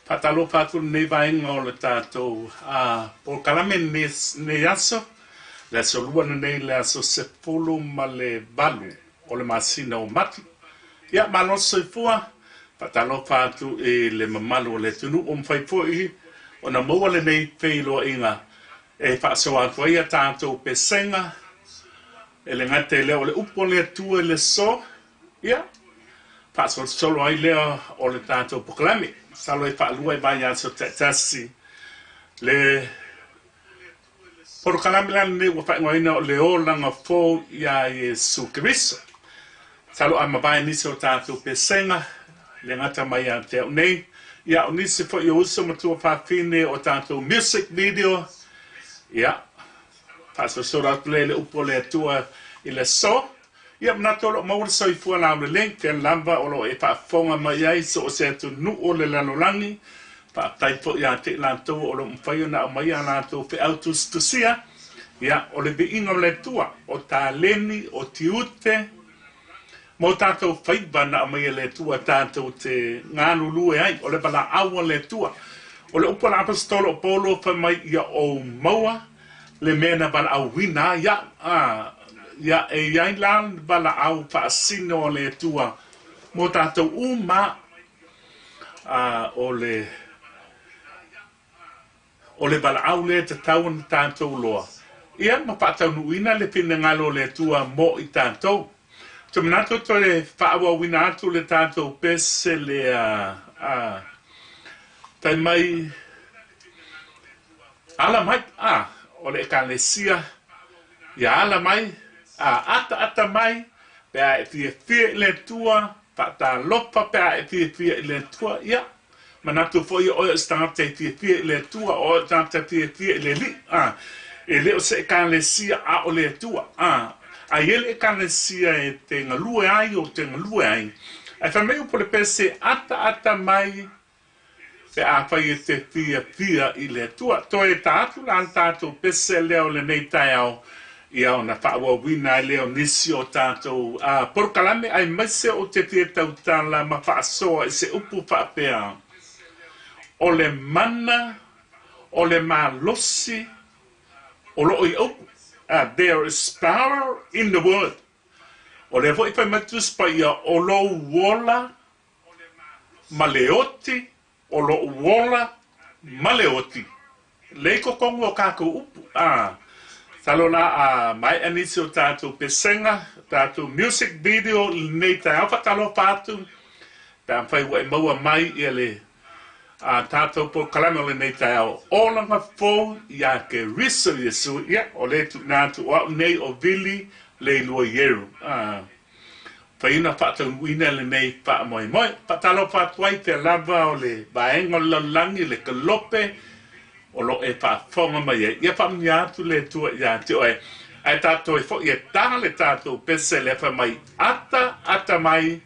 Patalo patu ne vainga o le tātou por kalame ne aso le solua nei le aso sepulu ma le balu o le masina o mati ia maloso ifua patalo patu e le mamalu o le tunu o mwhaipoi o na maua le nei peilo inga e whaaso atu ia tātou pesenga e le ngate leo le upo le atua le so ia whaaso solo ai leo o le tātou pokalame salo e whaalua e vai aso tasi le por kalame lan ne wa whaingoina o le o langa fo ia Iesu Keriso salo ama vai nisi o tātou pesenga le ngata mai a te nei ia o nisi fo i uso matua whawhine o tātou music video ia whaaso sora le upo le atua i le so ia manatolo maura so i fua la le link te lamba o lo e whaafonga mai ai so o se atu nu o le lanolangi whaataipo ia te lantou o lo mwhaio na o mai a lantou whi autus tusia ia o le biinga o le tua o tā leni o tiute mo tātou whaiba na o mai le tua tātou te ngānulu e ai o le bala awa le tua o le upo la apostolo o polo wha mai ia o maua le mena bala au wina ia e iai lan bala au whaasino le tua mo tātou uma o le bala au le te tau na tātou loa ia ma pātau nuina le pina ngalo le tua mo i tātou te manato to le whaawa wina atu le tātou pese le tai mai ala mai o le ekalesia ia ala mai ata mai pea e fia le tua pata lopa pea e fia le tua ia manatu foi o starte fia le tua o starte fia le li e le o se ekalesia o le tua a ele ekalesia e te ngalue ai o te ngalue ai ai fa meio po le pese ata mai pe a fai e te fia i le tua to e tātu lan tātu pese leo le nei tai au ia ona whaawa wina leo nisi o tātou por kalame ai maise o te fia tau tala ma whaasoa e se upu whaapea o le mana o le malosi o lo i upu there is power in the word o le voi whai matus pa ia o lo wola maleoti o lo wola maleoti leiko kongo kako upu Talona mai anisi o tātou pesenga, tātou music video nei tai awha talo pātu. Pea mwhai wa e maua mai i le tātou po kalame o le nei tai au. O langa fō i a Keriso Iesu ia o le tu nātu o nei o Vili le lua Ieru. Whaina whātou wina le nei wha moi moi. Patalo whātuai te lava o le baenga langi le kalope. O lo e whaafonga mai e. Ia whamni atu le tua ia te oe. Ai tātou e fo i e taha le tātou pese le wha mai ata mai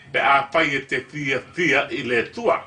pe a whai e te fia i le tua.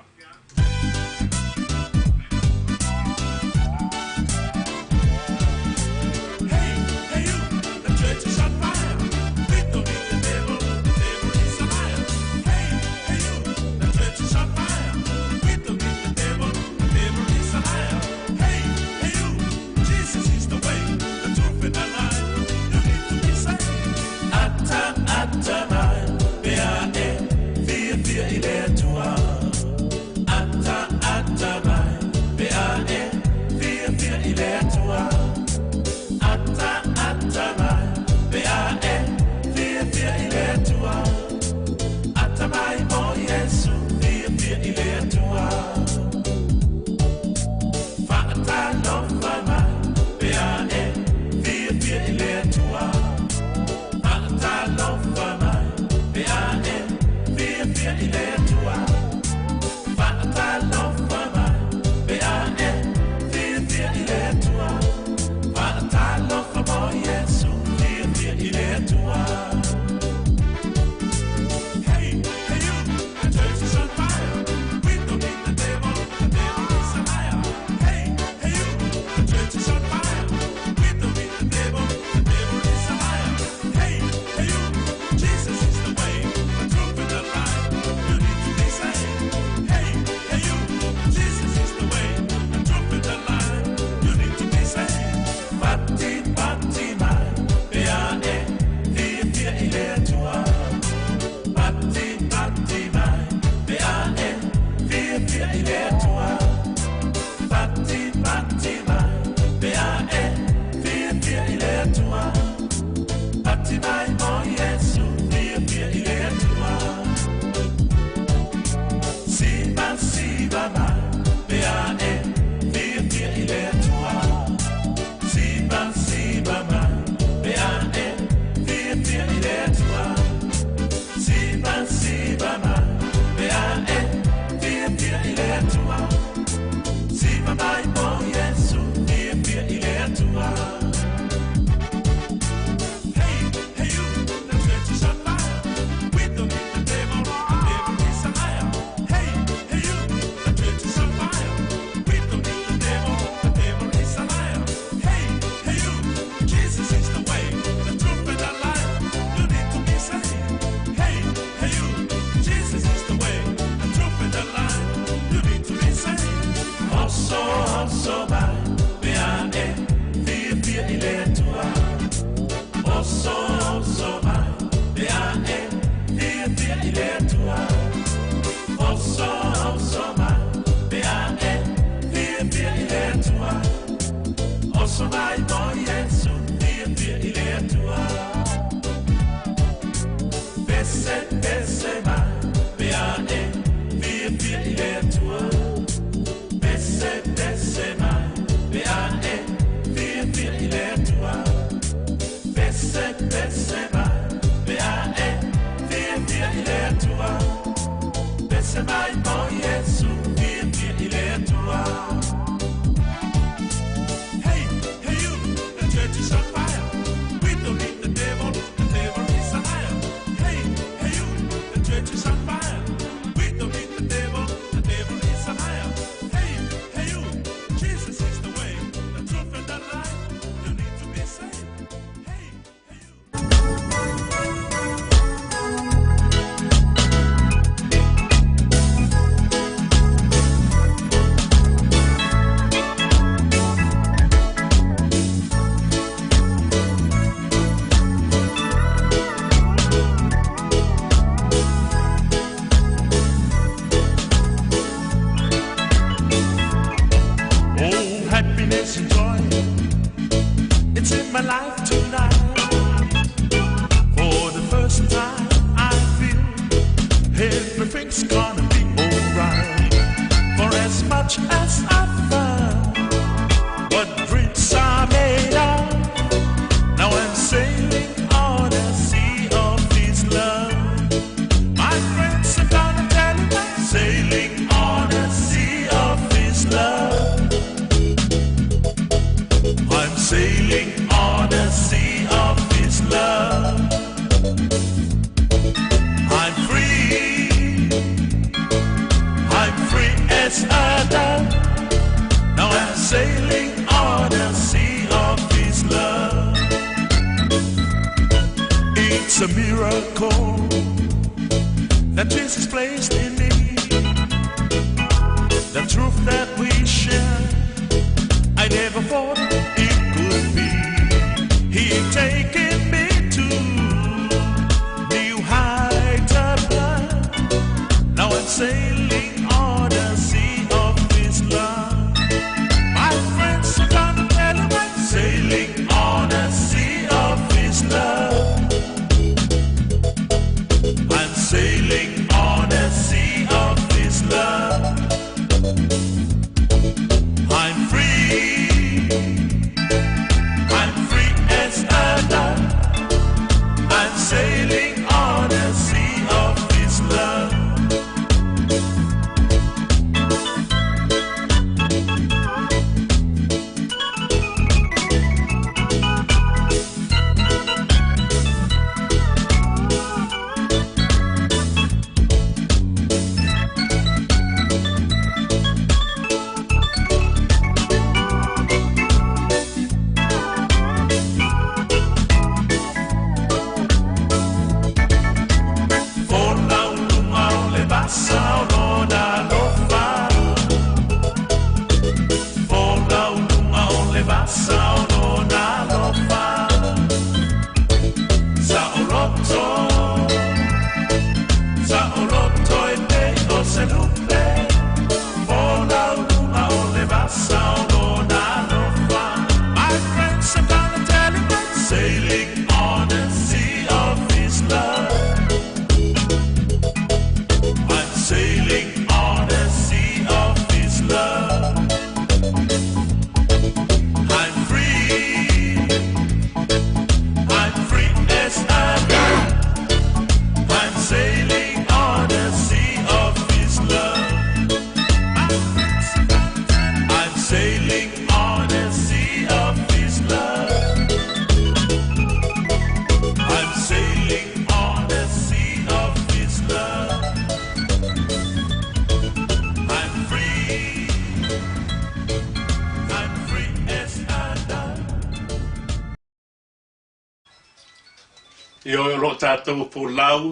Io lo tātou pulau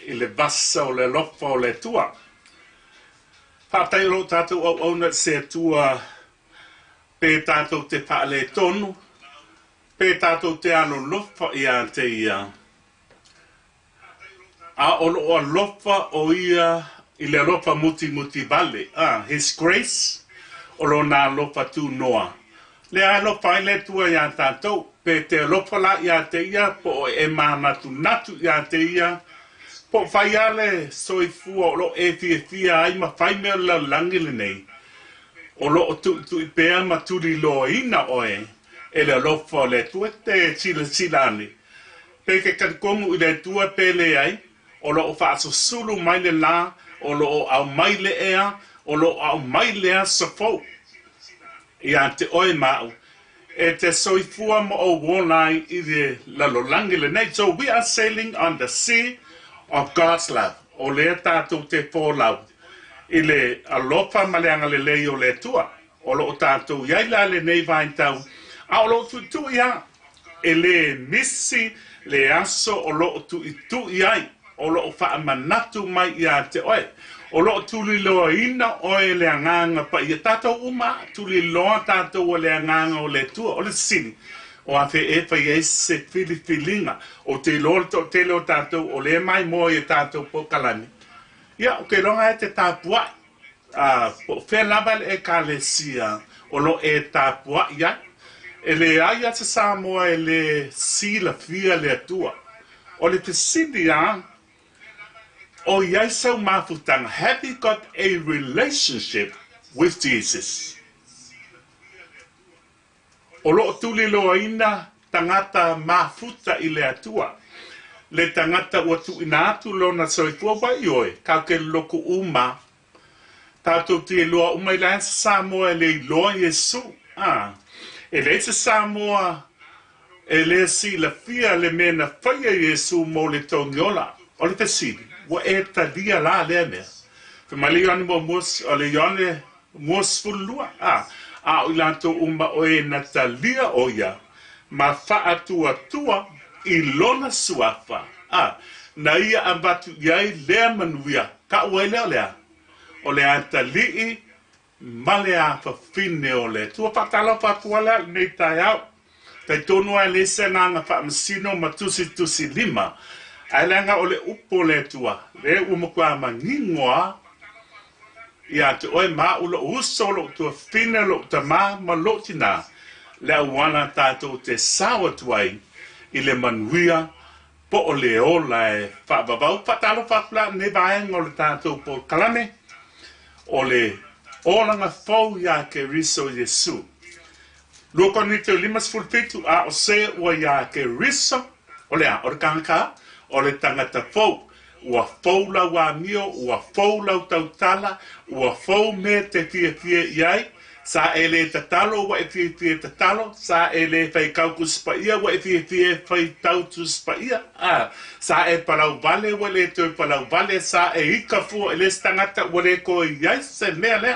I le vasa o le lofa o le tua. Whātai lo tātou au auna se tua pē tātou te paale tonu, pē tātou te ano lofa I a te ia. A o lo alofa o ia I le alofa muti vale. His grace o lo na alofa tu noa. Le alofa I le tua ia tātou. Pe te alofa la ia te ia po e mānatu natu ia te ia. Po whai ale soifua o lo e fia ai ma whai mea la langile nei. O lo tu I pēa ma turi loa ina oe. E le alofa le tua te silani. Pe ke kankongu I le tua pele ai. O lo o whaaso sulu mai le la. O lo au mai le ea. O lo au mai le ea safo. Ia te oe mau. E te soifua mo o wonai I le lalolangile nei. So we are sailing on the sea of God's love. O le tātou te pōlau. I le alofa maleanga le lei o le tua. O lo tātou iaila le nei vain tau. A o lo tu ia. E le misi le aso o lo tu iai. O lo wha manatu mai ia te oe. O lo tuli loa ina oe le anganga pa ia tātou uma. Tuli loa tātou o le anganga o le tua. O le sini. O a fe e whai e se filifilinga. O te lolo te leo tātou o le mai mo i tātou po kalani. Ia, o ke longa e te tāpua. Po whe lava e ka le sia. O lo e tāpua ia. E le aia te Samoa e le sila fia le tua. O le te sini a. O iai sau mafutanga. Have you got a relationship with Jesus? O lo tuli loa ina tangata mafuta I le atua. Le tangata ua tu ina atu lona soifua wai oe. Kau ke loko uma. Tātou te loa uma I la Samoa le loa Iesu. E le te Samoa e le si la fia le mena whaia Iesu mo le tongiola. O le te siri. Wa e ta dia la le mea. Fe mali yone mo mus, o le yone mus fulua. A o lanto uma o e na talia o ia. Ma fa atua tua I lona suafa. Na ia ambatu iai lea manuia. Ka ua lea lea. O le antalii ma le a fafine o le. Tua patala fatua lea nei tai au. Tai tonu a le senanga fa masino ma tusi lima. Ailanga o le upo le tua. Le umakua mangingoa. Ia te oe ma ulo uso lo tua fine lo ta ma lo tina. Le awana tātou te sawa tuai. I le manuia. Po o le ola e whaababau. Patalo whapla ne vaenga o le tātou po kalame. O le olanga fau ia Keriso Iesu. Loko ni te limas fulpitu a o se ua ia Keriso. O le a o le kanka. O le tangata fau. Ua fau lau a mio. Ua fau lau tautala. Ua fau me te fia iai. Sa e le tatalo wa e fia tatalo. Sa e le fai kauku spaia wa e fia fai tautu spaia. Sa e palau vale wa le toi palau vale. Sa e ika fu e le tangata wa le ko iai se mea le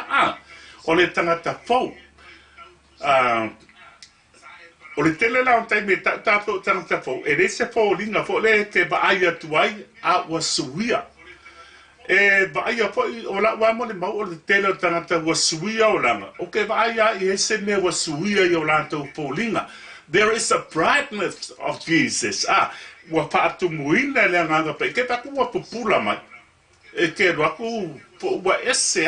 o le tangata fau. O le tele la on taime tātou tangata fau. E le se fau linga fau le te baaya tuai a wa suia. E baaya fau o la wamo le mau o le tele o tangata wa suia o langa. O ke baaya I ese me wa suia I o lantou fau linga. There is a brightness of Jesus. Wa paatu muina le nganga pa. Ke taku wa pupula mai. E ke waku wa ese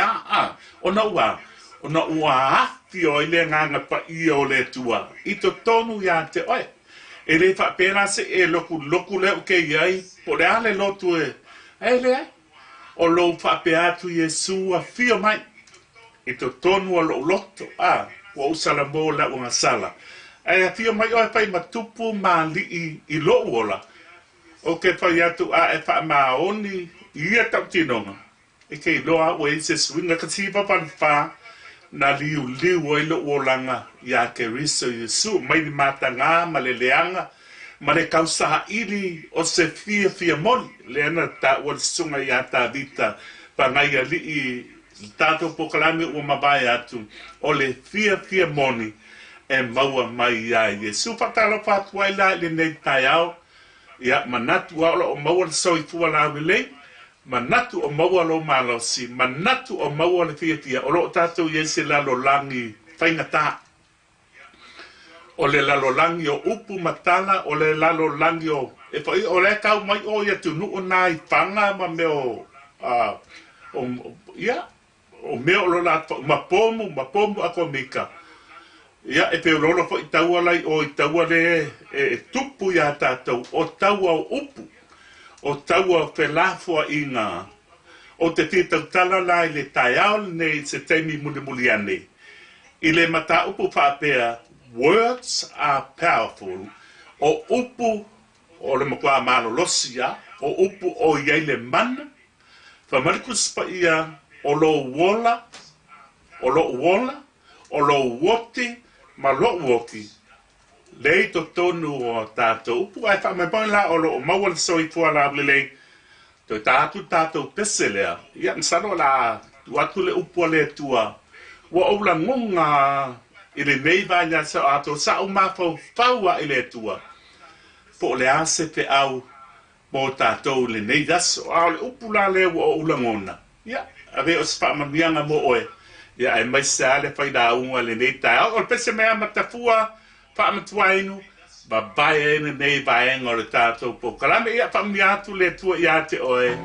ona ua afi o ile nganga pa I o le tua. I to tonu ia te oe. E le wha pēna se e loku leo ke iai. Po le ale lotu e. E le ai. O lo wha peatu Iesu a fio mai. I to tonu o lo loto. Wa usala mo la unga sala. E a fio mai oe pai matupu ma li I lo ola. O ke pai atu e wha maoni. Ia tau tinonga. E ke loa o e se swinga katiba pan wha. Na liu o ilo olanga ia Keriso Iesu. Mai ni matanga, ma le leanga, ma le kausaha ili o se fia moli. Leana ta ua sunga ia ta vita, pa ngai ali I tātou pokalame ua mabai atu. O le fia moni e maua mai ia Iesu. Fatalo fatuai la le nei tai au. Ia manatu aula o maua le soifua la wilei. Manatu o maua lo malosi, manatu o maua le fia, o lo tātou Iese lalo langi whaingata. O le lalo langi o upu matala, o le lalo langi o e fa o le tau mai o ia tu nu na I panga ma meo ia o meo lo la ma pomu a ko meka ia e pe lo fo I tau lai o I tau le e tupu ia tātou o tau au upu o tau au felafo inga o te titau tala lai le taiao nei se teimi muli ane I le mata upu whapea words are powerful o upu o le makua malo losia o upu o iei le mana whamarikus pa ia o lo wola o lo wote ma lo woki lei to tonu o tātou upu ai whamai la o lo mawal soi tua la lei to tātou pese lea ia nsano la tuatu le upu le tua wa ola ngonga I le nei vanya sa ato sa o mafau faua I le tua po le ase pe au mo tātou le nei daso a le upula le o ulangona ia ave o spa manianga mo oe ia e mai sa le faida unga le nei tai o pese mea matafua pa matuainu ba bae ne nei vaenga o le tātou po kalame ia pa miatu le tua ia te oe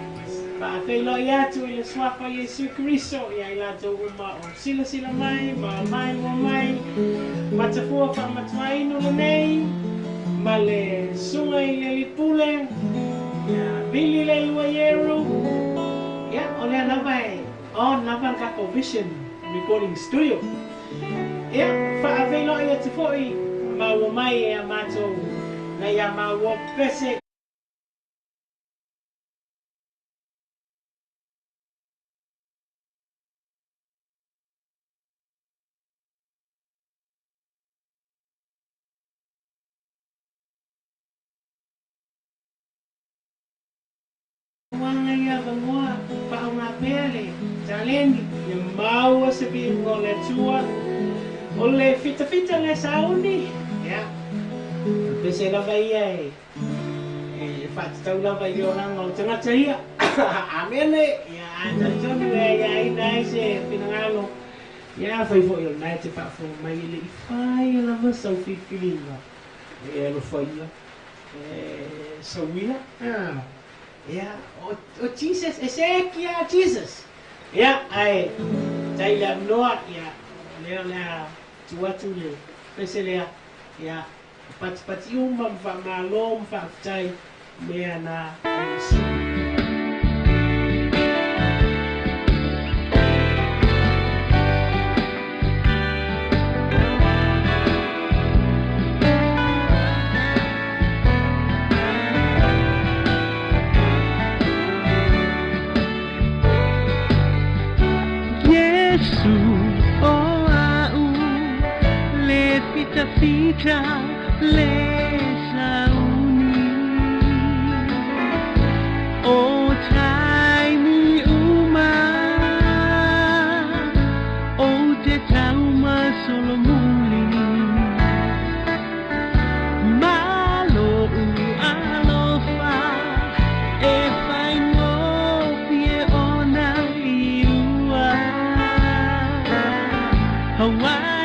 Ba fei lo ia tu I le swapa Iesu Keriso ia I lato uma o sila mai ma mai matafua pa matuainu le nei ma le sunga I le lipule ia Vili le iwa Ieru ia o le anawai o navan kako vision recording studio ia fa fei lo ia te foi ma o mai e amato na ia ma o pese Wanga ia vangoa pa una pele taleni le maua se bingo le tua o le fita le sauni ya pese la vai e fat tau la vai ona no tanga ia amene ya antonio ya ina se pinangalo ya foi foi o night pa fo mai le fai la va so filinga e lo foi so wila yeah, oh Jesus, Ezekiel, Jesus. Yeah, I Taylor Noah, yeah, Lea, Tuatu, Peselea, yeah, but you, my long fact, Meana, Fita le sauni o taimi uma o te tauma solo muli malo alofa e fai no pie ona iua Hawaii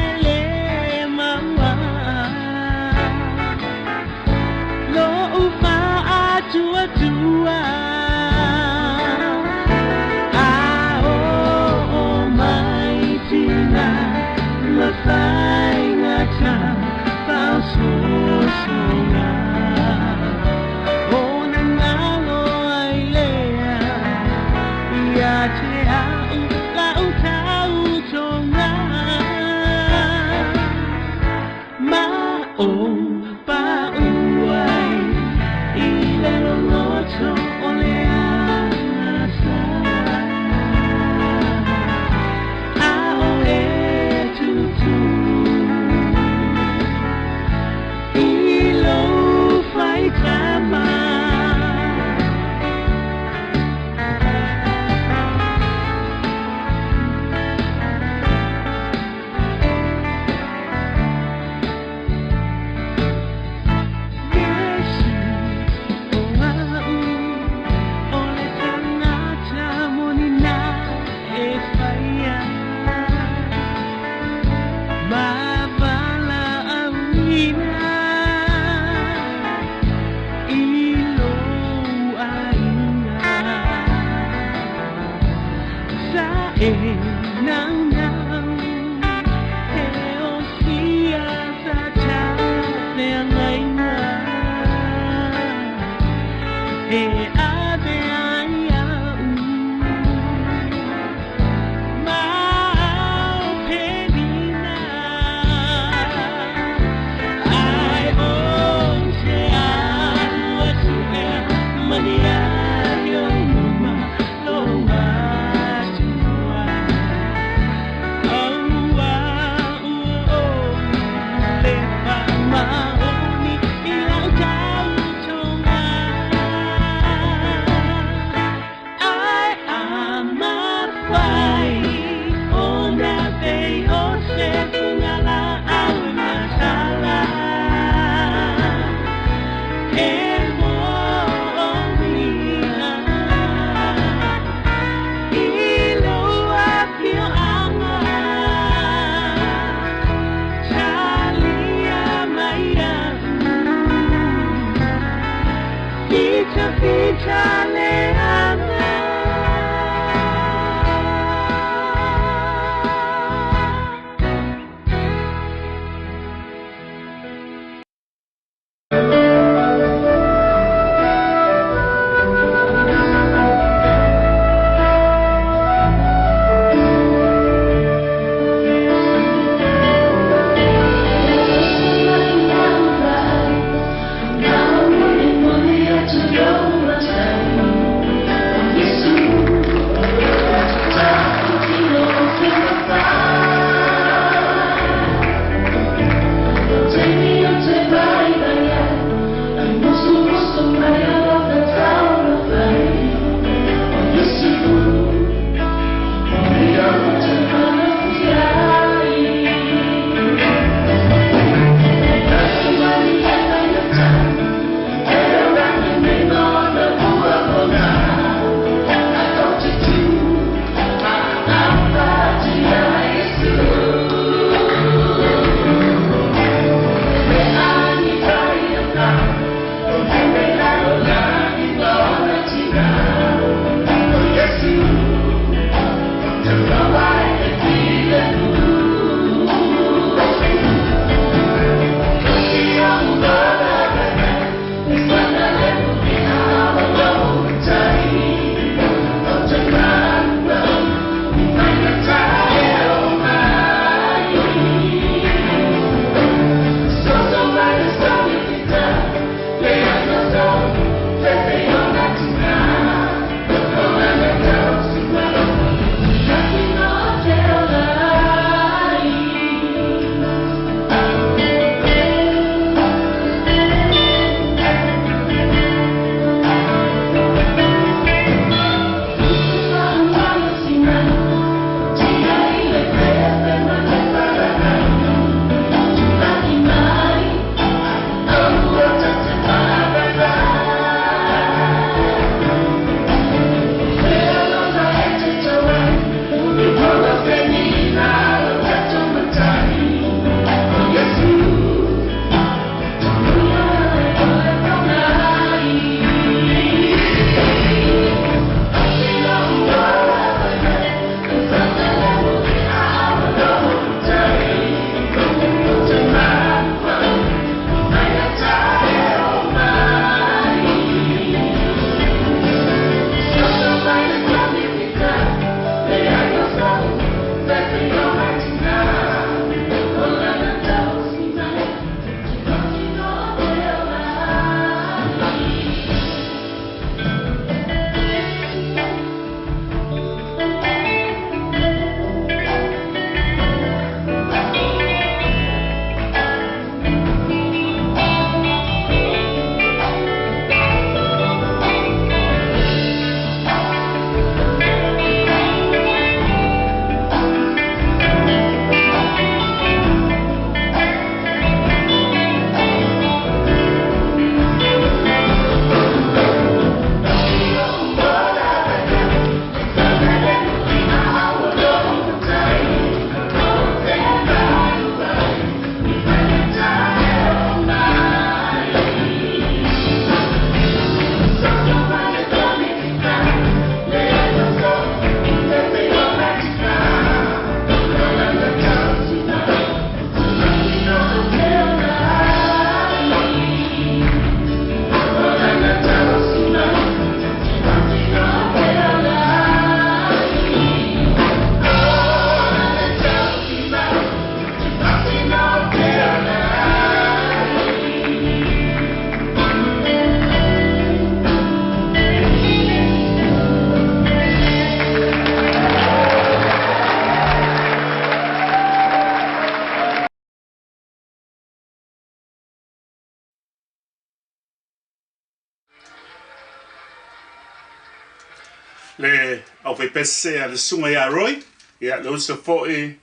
le au pe pese a le sunga ya roi ya lo se fo e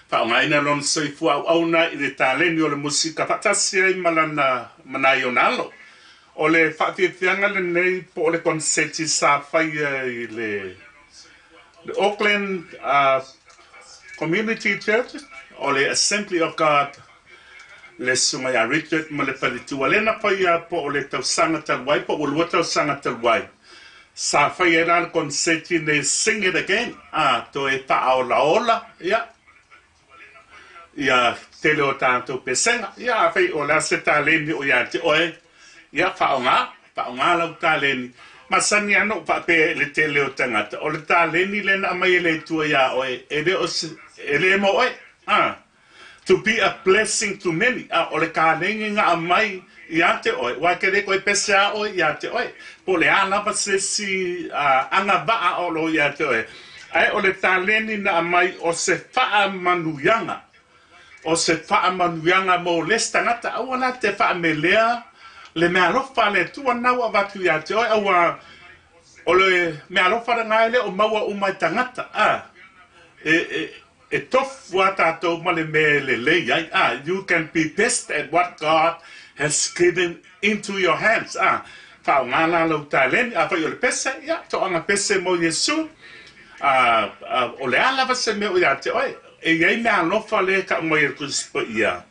fa nga ina lon so fu au na i le taleni o le musika patasi ai malana manayonalo o le fa fianga le nei po le concerti sa fai le Auckland Community Church o le Assembly of God le sunga ya Richard ma le palitua lena pa ia po o le tausanga talwai po o lua tausanga talwai sa whai era konseti ne Sing It Again to e pa o la ola ia tele o tātou pesenga ia whai o la se tāleni o ia te oe ia whaonga lau tāleni masani ano pa pe le tele o tangata o le tāleni lena mai le tua ia oe ele mo oe to be a blessing to many o le kālengi ngā mai ia te oe wa kere koe pese a oe ia te oe po le alapa se si anga vaa o lo ia te oe ai o le tāleni na mai o se wha manuyanga o se wha manuyanga mo les tangata au ana te wha melea le mea lofa le tua nau a watu ia te oe aua o le mea lofa rangai le o maua umai tangata e tofu a tātou ma le me le lei ai you can be best at what God has given into your hands whao ngana lau tāleni whai o le pese to anga pese mo Iesu o le alava se me o ia te oe e iei mea lofa le ka mo i kuspa ia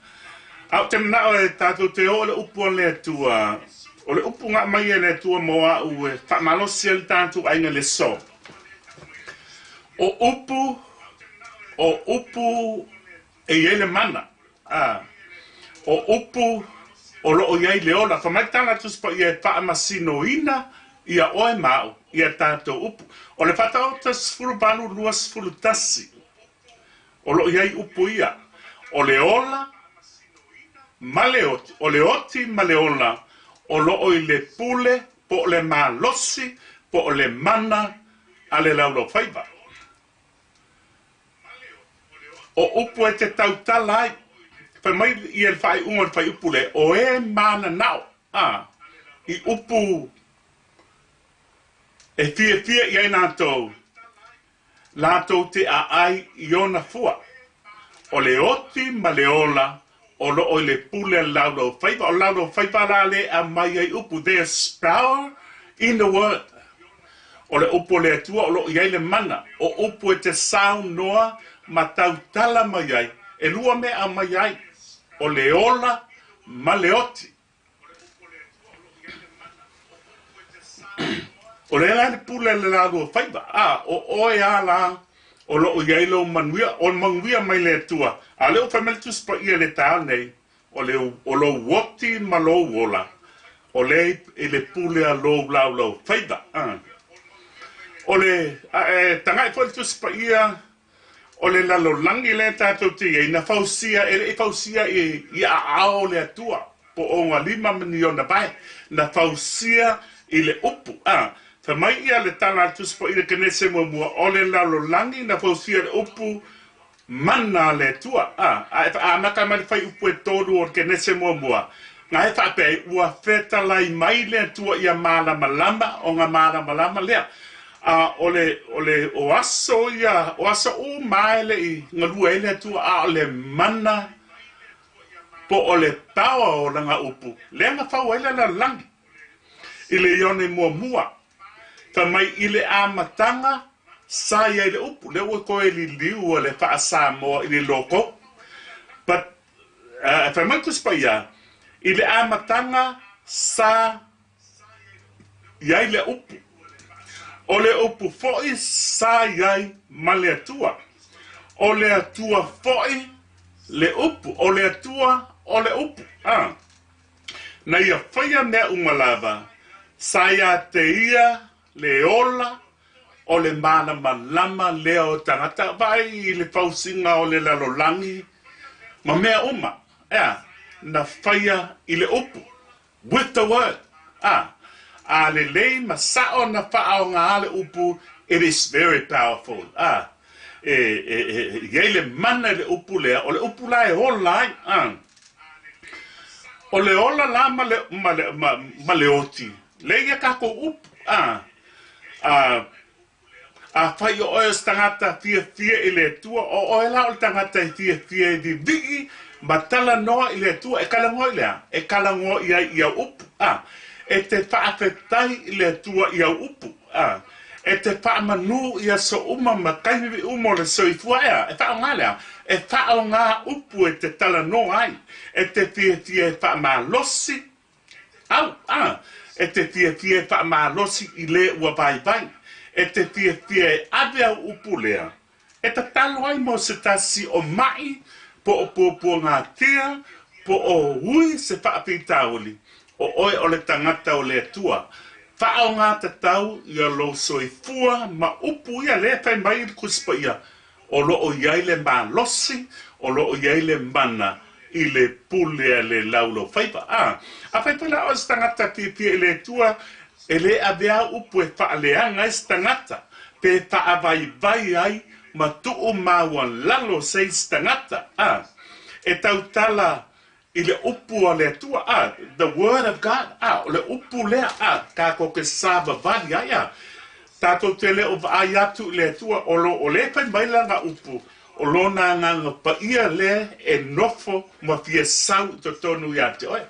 au te mana o e tātou te o le upu o le tua o le upu ngā mai e le tua moa u e whamalosi e le tātou ainga le so o upu e iei le mana o upu o lo o iei le ola whamaitana tuspa ia e wha masino ina ia oe mau ia tātou upu o le whatao ta sfuru banu lua sfuru tasi o lo iei upu ia o le ola maleoti o le oti maleola o lo o i le pule po le malosi po le mana a le laulo whaiva o upu e te tautala ai whai mai i el whai unga le whai upu le o e mana nao i upu e fia i ai nātou te a ai i ona fua o le oti ma le ola o lo o le pule laulo whaiva o laulo whaiva la le a mai ai upu there's power in the word o le upu le atua o lo i ai le mana o upu e te sao noa ma tautala mai ai e lua mea mai ai o le ola ma le oti o le la le pule le laulo whaiva o oe ala o lo o yailo manuia o manuia mai le tua a leo family spa ia le tau nei o lo woti ma lo wola o le ele pule a lo laulo whaiva o le tangai family spa ia o le lalo langi le tātou te i na fausia e fausia i a ao le atua po o ngā 5 miliona bai na fausia i le upu Fa mai ia le tala tuspo i le kenese mua o le lalo langi na fausia le upu mana le tua a maka mai fai upu e toru o kenese mua nga e whape ua feta lai mai le tua ia mala malama o nga mala malama lea o aso ia o aso o mai le i ngalua le tua o le mana po o le tawa o langa upu le nga fau ele la langi i le ione mua ta mai i le amatanga sa ia i le upu le ua koe li liu o le wha sa moa i le loko but fa mai kuspa ia i le amatanga sa ia i le upu o le upu foi sa iai ma le atua o le atua foi le upu o le atua o le upu na ia whaia mea umalava sa ia te ia le ola o le mana malama leo tangata vai i le pausinga o le lalolangi ma mea uma na whaia i le upu with the word a le lei ma sao na whaao ngā ale upu it is very powerful iei le mana le upu lea o le upu la e ola o le ola la ma le oti le ia kako upu a whai o oes tangata fia i le tua o oela o tangata fia i di vigi ma tala noa i le tua e kalango i lea e kalango i au upu e te whaafetai i le tua i au upu e te whaamanu ia so uma makaimi umo le soifuaea, e whaonga lea, e whaonga upu e te tala no ai, e te fie whaamalosi, e te fie whaamalosi i le ua vai, e te fie avea upu lea, e te talo ai mo se tasi o mai, po ngā tia, po o hui se whaapita oli, o oe o le tangata o le tua, whao ngā tatau ia lo soifua ma upu ia le whai mai i kuspa ia o lo o iai le mā losi o lo o iai le mana i le pulea le laulo whaipa a whaipa la o stangata pia le tua e le avea upu e whaaleanga e stangata pe whaavai ai ma tuu maua lalo se stangata e tau tala i le upu o le tua the word of God o le upu lea ka ko ke sava vali tato te le o vai atu le tua o le pai mai langa upu o lona nganga pa ia le e nofo ma fie sau to tonu ia te oe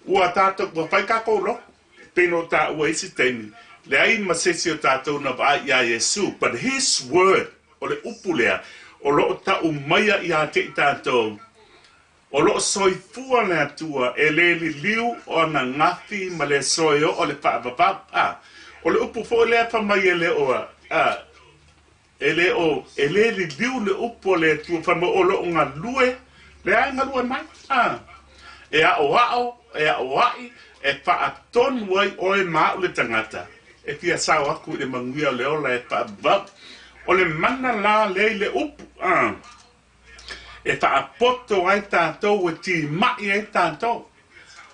ua tato wa fai kako lo peno ta ua isi teimi le ai ma sesi o tato na vai ia Iesu but his word o le upu lea o lo ta umaya ia te tato o lo soifua le atua e le liu o na ngafi ma le soio o le paapapa o le upu fo le pa mai ele o e le liu le upu le atua fa mo o lo nga lue le ai nga lue mai e a o ai e pa aton wai o e ma le tangata e pia sao aku le manguia le o le paapapa o le mana la le upu e ta apoto ai tātou e ti mai ai tātou.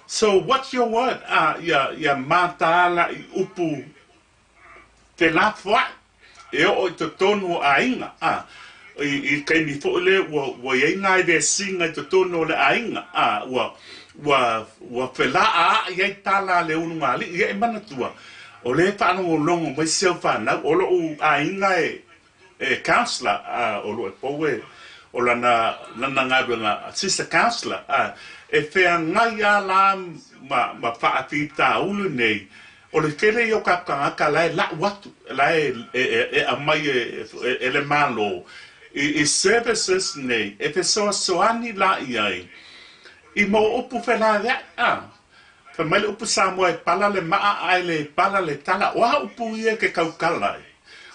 So what's your word? Ia mātāla I upu te lafua e o te tonu a inga. I kei mi fōle wa ienga I de singa I te tonu le a inga. Wa whela a iei tāla le ununga li. Ia e manatua. O le whanau o longo mai seo whanau. O lo u a inga e counselor. O lo e powe. O lana ngā sister counselor, e whea ngai a la ma whaapita ulu nei, o le kere I o kakanga lai la watu, lai e amai e le malo, I services nei, e pe soani la iai, I mo upu whela rea, fa mai le upu Samoa e pala le maa ai le pala le tala, o a upu ia ke kaukalai,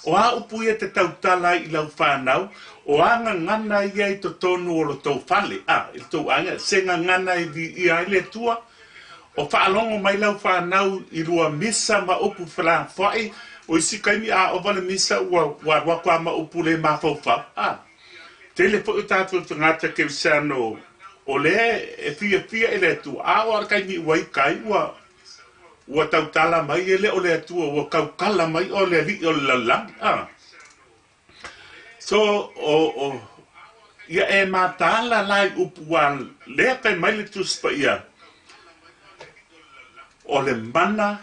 o a upu ia te tautala I lau whanau, o anga ngana ia I to tonu o lo tau whale, I tau anga, senga ngana I ai le tua, o whaalongo mai lau whanau I rua misa ma upu whala whai, o isi kaimi o wale misa ua wakwa ma upu le ma whau Tele po utatu ngata ke visano, o le e fia e le tua, o kaimi wai kai ua tau tala mai ele o le tua, ua kaukala mai o le li o lalang, So, ia e mātala lai upuan, lea kai mai le tuspa ia, o le mana,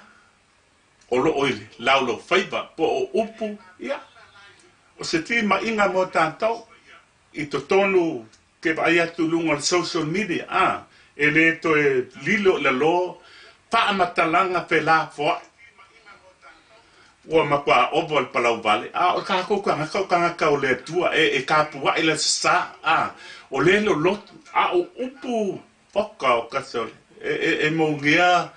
o lo oile, laulo whaiva, po o upu, ia. O se ti ma inga mo tātou, I to tonu ke vai atu lunga le social media, e le to e lilo le lo, paamatalanga pe la foa, Ua makua ovo al palau vale. O ka kukanga ka o le tua e ka pua I le sa. O le lo lotu. O upu foka o kasole. E mongia.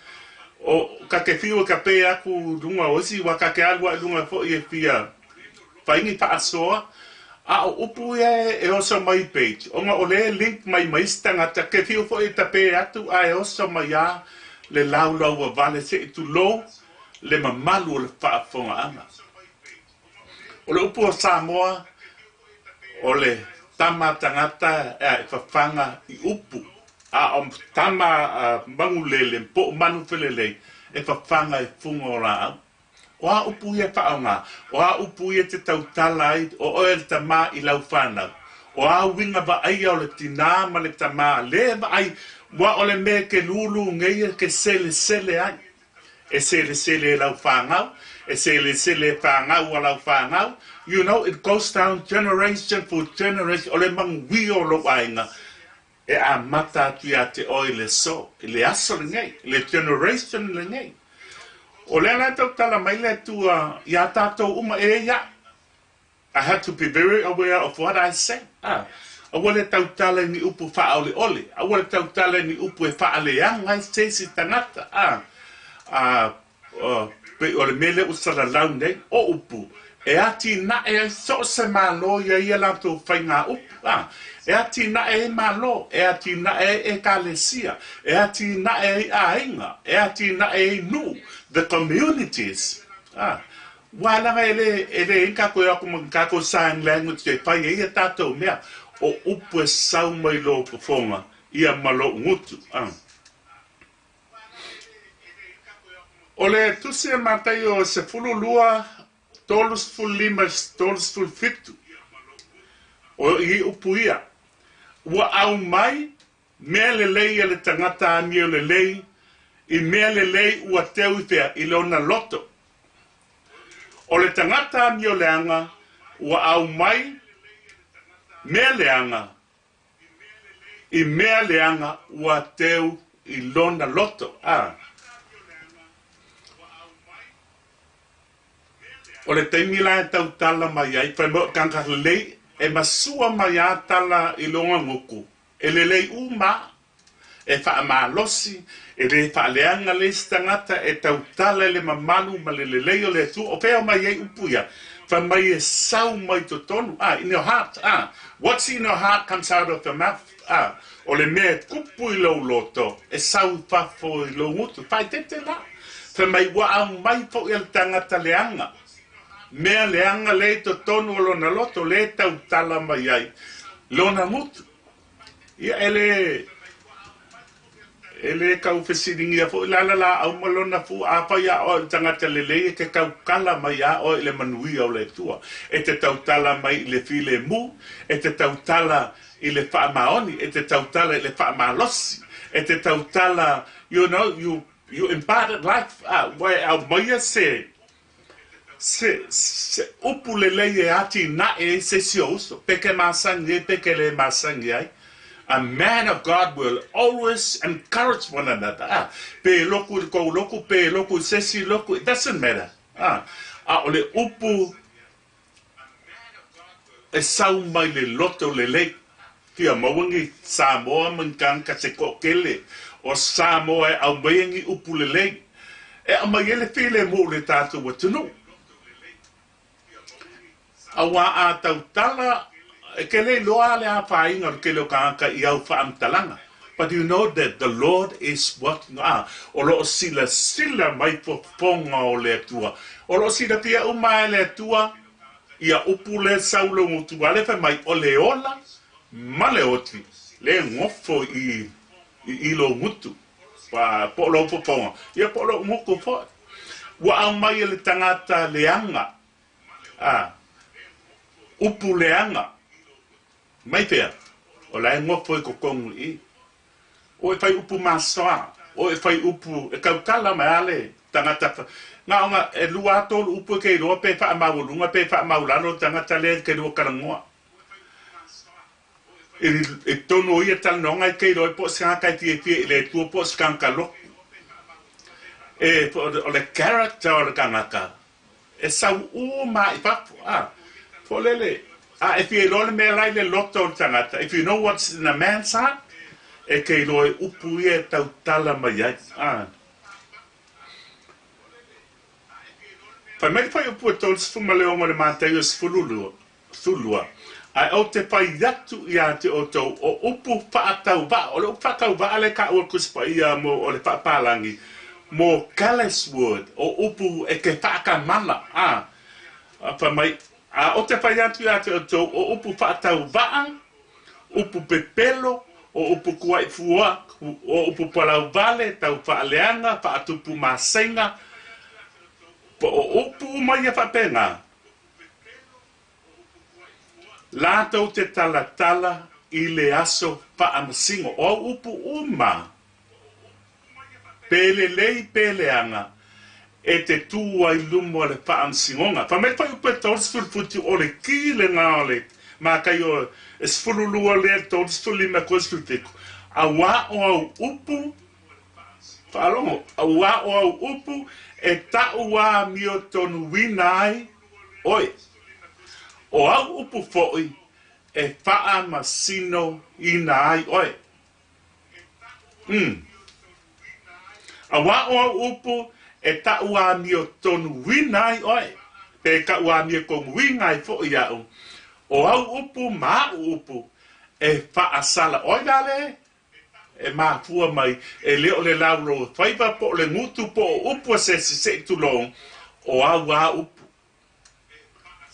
O ka ke fiu ka pe aku lunga osi. Wa ka ke alua lunga fo I e fia. Whaingi pa asoa. O upu e oso mai page. O nga o le link mai maistanga. Ta ke fiu fo I ta pe atu. E oso mai a le laulau wa vale se I tu lo. Le mamalu o le whaafonga anga. O le upu o Samoa, o le tama tangata e whawhanga I upu. O tama mangulele, po manu whelele, e whawhanga I funga o la au. O a upu ia whaonga, o a upu ia te tautala ai, o oe le tama I lau whanau. O a winga wa ai o le tina ma le tama, le wa ai, wa o le me ke lulu ngeia ke sele ai. E sele lau whangau, e sele whangau a lau whangau. You know, it goes down generation for generation. O le mangui o lo ainga, e a mata atu ia te oi le so, le aso le ngei, le generation le ngei. O le ana tau tala mai le tua ia tātou uma e ia. I have to be very aware of what I say. A wale tau tala ni upu wha ole ole. A wale tau tala ni upu e wha ale anga i te si tangata. Pe ole mele usara lau nei o upu. E ati na e so se malo ia ia lanto whainga upu. E ati na e malo. E ati na e kalesia. E ati na e ainga. E ati na e nu. The communities. Wala nga ele inka ko ya kuma kako sign language te pai e tato mea o upu e sau mai lo performa ia malo ngutu. Ole tusi e matai o se fulu lua tolus ful limas tolus ful fitu o i upu ia ua au mai mea lelei e le tangata ani o lelei i mea lelei ua teu i fea i lona loto. O le tangata ni o leanga, ua au mai, mea leanga, i mea leanga ua teu i lona loto. O le teimila e tau tala mai ai, whai mo kanka lei, e masua mai a tala i longa nguku. E le lei uma, e wha maa losi, e le wha leanga le stangata, e tau tala le mamalu, ma le leo le tu, o peo mai ei upuia, wha mai e sau mai to tonu, in your heart, what's in your heart comes out of the mouth, o le mea kupu I lo loto, e sau pafo I lo ngutu, whai tete la, wha mai wa au mai po I tangata leanga, mea leanga le to tonu o lona loto, le tau tala mai ai, lona ngutu, ia ele kau fesiringi a fo la au malona fu apa ya o tangata lele ke kau kala mai ya o le manui o le tua e te tautala mai le file mu e te tautala I le fa maoni e te tautala le fa malosi e te tautala you know you imparted life where au mai se upu lele e ati na e se sioso peke masangi peke le masangi ai. A man of God will always encourage one another. Pe loku ko loku pe loku sesi loku. It doesn't matter. Ole upu e sau mai le loto le le. Fia mawangi Samoa mangkang kaseko kele o Samoa e au mawangi upu le le. E amayele file mo le tatu watunu. Awa a tautala kele loa le a whainga ke leo ka I au whaamtalanga. But you know that the Lord is working o loo sila mai po ponga o le tua. O loo sila pia umai le tua ia upu le saulo ngutua le mai o le ola ma le oti le ngofo I lo ngutu po lo po ponga. Ia po lo nguku po. Wa au mai le tangata leanga. Upu leanga. Mai pea, o lai ngofo I kokongu I. O e whai upu masoa, o e whai upu, e kaukala mai ale, tangata. Ngā onga, e lua atolu upu kei roa, pe wha maulunga, pe wha maulano, tangata le kei roa karangoa. E tono ia talanonga I kei roa, po sanga kai tia tia, le tua po skanka loku. E o le character o le kangaka. E sau mai papu, po lele. If you don't know the loto tangata, if you know what's in a man's heart, e kei loe upu ia tau tala mai ai. Whai mai whai upu e tō sifuma leo mo le mātai o sifululua. Ai au te whai yatu ia te o tau o upu whaatau wa, o le upu whaatau wa ale ka ua kuspa ia mo o le whaapalangi. Mo careless word, o upu e ke whaakamala. Whai mai, o te whai atu ia te o tau o upu whaatau waa, upu pepelo, o upu kuai fua, o upu palau vale, tau whaaleanga, whaatupu masenga, o upu mai a whapenga. Lātou te tala I le aso whaamasingo, o upu uma. Pele lei peleanga. E te tua I lumo le whaamsingonga. Whamei whai upe tōrstulu puti o le ki le ngā le. Mā kai o esfululua le tōrstulu me kōrstulu teko. A wā o au upu. Whaalongo. A wā o au upu e taua mio tonu winai, oi. O au upu foi, e faa masino inai, oi. Awa o au upu, e taua mio tonu winai, oi. Pe ka ua mio kongu winai fo iau. O au upu, maa upu, e faa sala, oi dale, e mafua mai, e leo le lauro, whaiva po le ngutu po upu se tu long, o au a upu.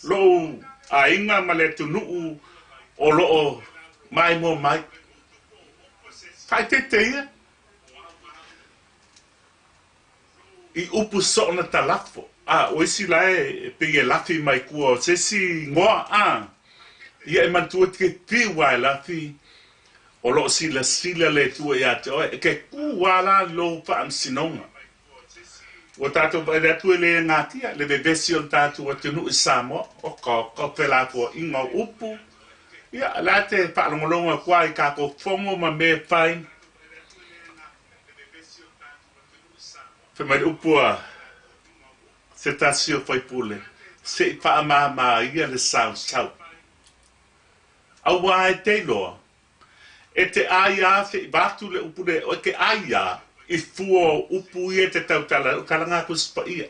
Lo a inga ma le tunuu, o loo mai mo mai. Kai te ia. I upu so na talafo. O isi lae, pe e lafi mai kua, se si ngoa ia e mantua te piwa e lafi, o lo sila le tua ia te oe, ke kuwala lo whaan sinonga. O tātou vai ratu e le ngātia, le bevesi o tātou a tunu i Samoa, o ka pela kua inga upu. Ia, la te whaalongolonga kua i kako fongo ma me whain. Whamai upua, se tasio whaipule, se i whaamama ia le sau. Awa e te loa. E te aia se i batu le upu le, o ke aia i fuo upu i e te tautala, o kalanga kuspa ia.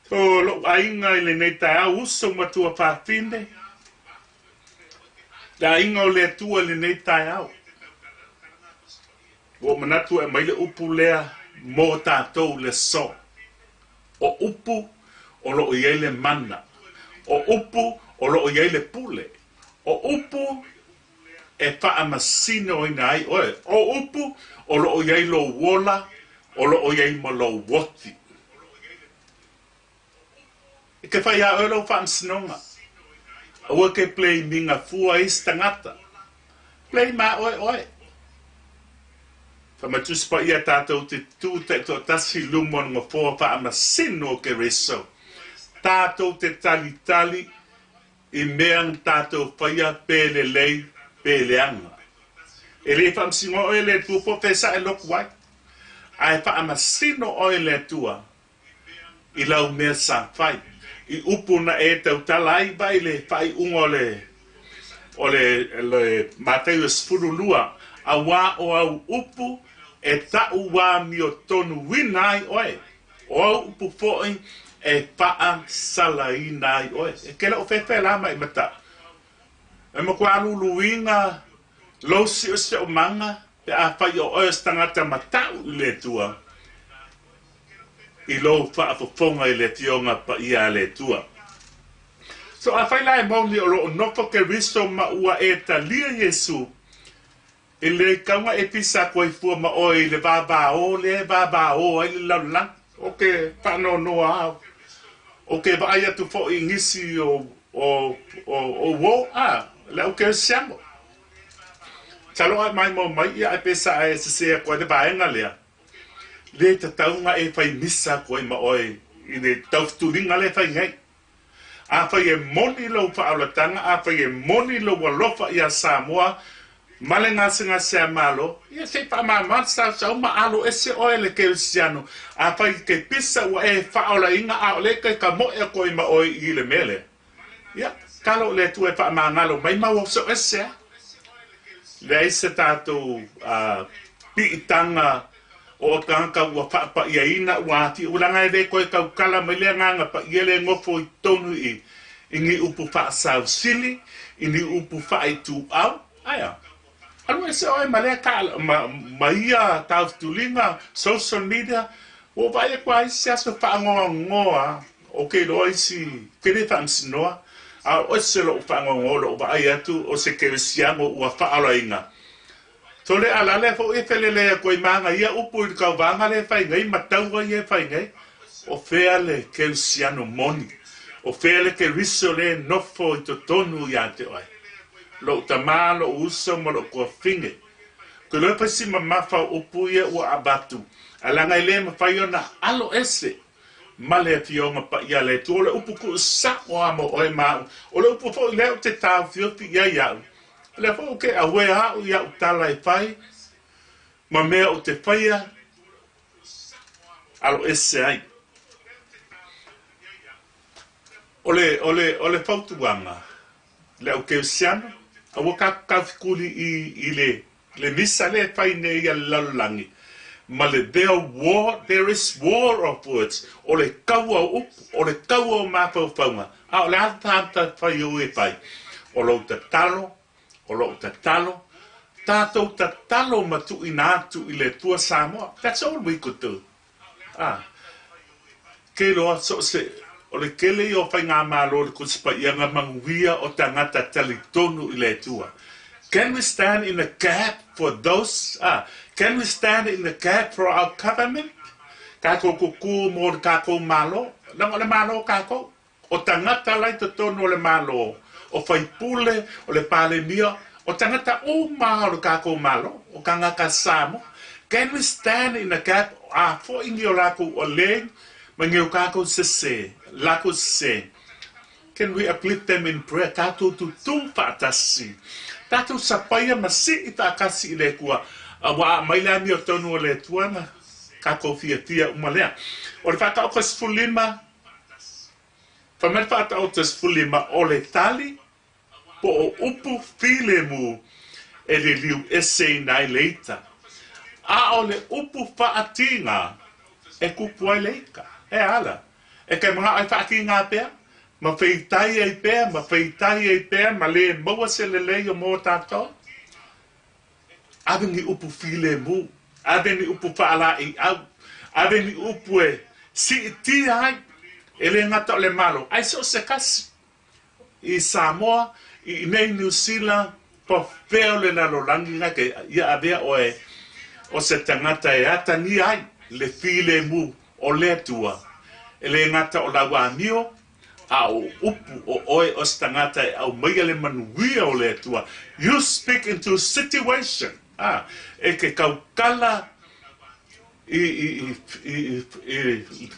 So, lo ainga i le nei tai au uso matua whawhine. La inga o le atua le nei tai au. O manatu e mai le upu lea mo tātou le so. O upu o lo iei le mana. O upu o lo iei le pule. O upu e wha masino ina ai oe. O upu o lo iei lo wola, o lo iei mo lo woti. E ke whai a ero wha msinonga. Ua ke play minga fua istangata. Play ma oe. Whamatus pa ia tātou te tū te to tasi lumon ngā fua wha masino Keriso. Tātou te tali i mea tātou whaia pēle lei pēle anga. E le whamsingo oe le tua po pesa e loku wai. Ai wha masino oe le tua i lau mea sa whai. I upuna e tau talai bai le whai ungo o le Mateu Sfurulua. A wā o au upu e tau wā mio tonu winai oe. O au upu fo'i e paa salai nai oe. E kele o whewhe lama i mata. E mo kua aluluinga losi o se o manga pe a whai o oe stangata matau i le tua. I lo wha fofonga i le tionga pa ia le tua. So a whai lai mauni o lo nofo Keriso ma ua e ta lia Iesu. I le kaunga e pisa koe fua ma oi le vāvā o ai le laulang. Oke, whano noa au. Oke, va ai atu fo i ngisi o wo, le o ke siamo. Talo ai mai mo mai ia e pesa ai se sea koe le vaenga lea. Le te taunga e whai misa koe ma oi i le tauturinga le whai ngai. A whai e moni lau whaalatanga, a whai e moni lau walofa i a Samoa, male ngā sea malo, ia se pa mamata sau ma alo ese oe le Kerisiano, a whai ke pisa ua e whaola inga a ole kai ka mo e koe ma oi i le mele. Ia, kalo le tu e wha mangalo, mai mau so ese. Le ese tātou piitanga o kanka ua wha ia ina ua ati ulanga e de koe kau kala mai lea nganga pa ia le ngofo i tonu i ngi upu wha sau sili, i ni upu wha i tu au, aia. Alu ese oe malea ka ma ia tautulinga social media o vai e kwa isi aso whaangoa o ke loa isi kere whaamsinoa a o se lo whaangoa lo vai atu o se Kerisiano ua whaala inga tole ala le fo e felele a koe manga ia upu i kau vanga le whaingai mataua i e whaingai o fea le Kerisiano moni o fea le Keriso le nofo i to tonu i ate oe lo tama lo uso mo lo kua finge. Ko lo pasi mamafa upuia ua abatu. Alanga ile mawhaiona alo ese. Male fionga pa ia le tu. O le upu ku sa o amo oe mau. O le upu fo leo te tau fiopi ia iau. Le fo ke awe hau ia utala e whai. Ma mea o te whaia. Alo ese ai. ole fautuanga. Le o ke siano. Awa ka fikuli I le misa le fai ne ia lalangi. Ma le there is war of words. Ole kaua up, ole kaua mafaufaunga. A ole ata fai o e fai. Olo te talo, Tātou ta talo matu inatu I le tua Samoa. That's all we could do. Ke loa so se, o le kele I o whai ngā mālo le kusipa ianga manguia o tangata talitonu I le tua. Can we stand in the gap for those? Can we stand in the gap for our government? Kako kuku mo kako malo? Lang o le malo kako? O tangata lai to tonu o le malo. O whai pule, o le pale mia. O tangata o mahalo kako malo. O kanga kasamo. Can we stand in the gap? For ingi o lako o le. Mangi o kako se. Lako se. Can we uplift them in prayer? Tato tu whaatasi. Tato sapaya masi I takasi I le kua. Wa maila mi o tonu o le tuana. Kako fia umalea. O le whata o kas fulima. Whamel whata o tas fulima o le tali. Po o upu file mu. E le liu ese nai leita. A o le upu whaatinga. E kupuai leika. E ala. E kai mga ai whaatinga pia. Ma feitai ai pēr, ma le maua se le o mō tātou. Ave ni upu file mu, ave ni upu whaala I au, ave ni upu e si ti ai, e le ngata o le malo. Ai so se kasi, I Samoa, I nei New Zealand, po wheo le lalolangi nga ke ia avea o se tangata e ata ni ai, le file mu o le tua. E le ngata o la wāmio, au upu o oe o stangata au maia le manuia o le tua. You speak into a situation. E ke kaukala I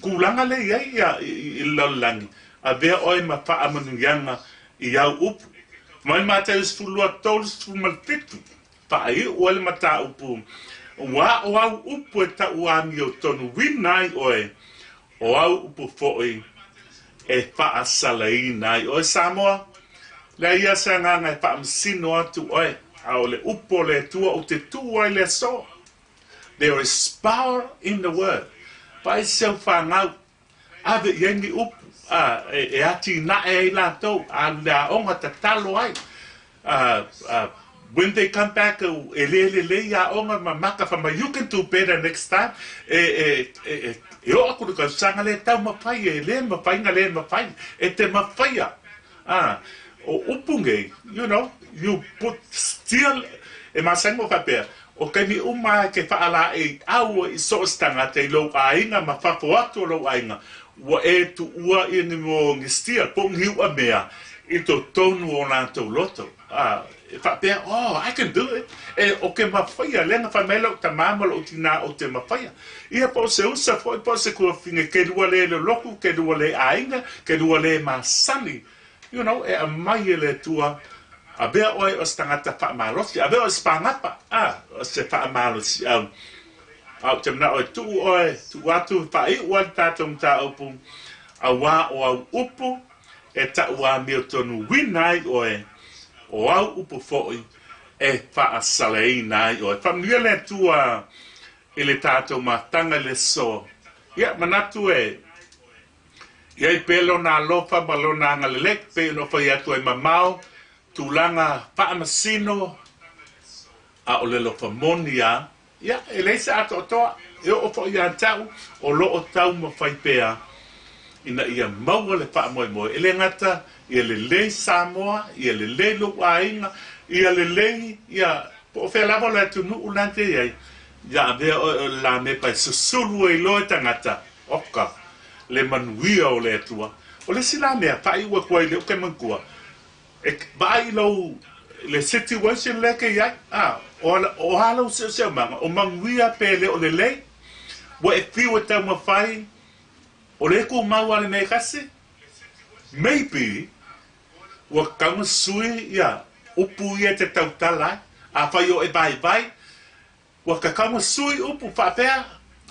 kulanga le I laulangi. A vea oe ma paa manuianga I au upu. Mai mata isfulua tolis fumaltitu. Pa ai oe mata upu. Wa o au upu e ta uami o tonu winai oe. O au upu fo'i. E wha salai nai o Samoa. Le ia sa nganga e wha msino atu oe. A o le upo le tua o te tua le so. There is power in the word. Pai seu whangau. Ave yengi upu. E ati na e la tau. A la onga ta talo ai. When they come back, ya onga mamaka fama. You can do better next time. Eu aku ka sanga le tau mawhai le mawhai nga le mawhai e te mawhaia o upunge you put still e masango kapea o kai mi uma ke faala e au I so stanga te lo ainga ma fafo atu lo ainga wa e tu ua I ni mo ngistia po ngiu a mea I to tonu o na to loto Whapea, I can do it. O ke mawhaia, lenga whamela o ta mamalo o tina o te mawhaia. Ia po se usa, po se kua whinga, ke rua le loku, ke rua le ainga, ke rua le masani. E a mai le tua, a bea oe o stangata whaamalosi, a bea o spangapa, o se whaamalosi au. Au te mna oe tu atu, whai uan tātou ta upu, a wā o au upu, e ta ua mio tonu winai oe, o au upu fo'i e wha salei nai o e whamnia le tua I le tātou matanga le so. Ia, manatu ia I pelo nā lofa ma lo nā ngalelek, pe no whai atu e mamau, tūlanga whaamasino, a o le lofa monia. Ia, e leisa ato toa, e o fo'i a tau, o lo o tau ma whai pea, ina ia maua le whaamoe e le ngata, ia le lei Samoa, ia le lei Luainga, ia le lei, ia po whea lava le tunu ulante iai, ia avea o la me pai susulu e loe tangata, oka, le manuia o le atua, o le sila mea, pai ua kuai le uke mankua, e bai lau, le situation leke iai, o halau se manga, o manuia pe le o le lei, wa e fiwa tau mawhai, o le ku maua le me kase, maybe, wa kaunga sui ia upu ia te tautala a whai o e vai wa ka kaunga sui upu whapea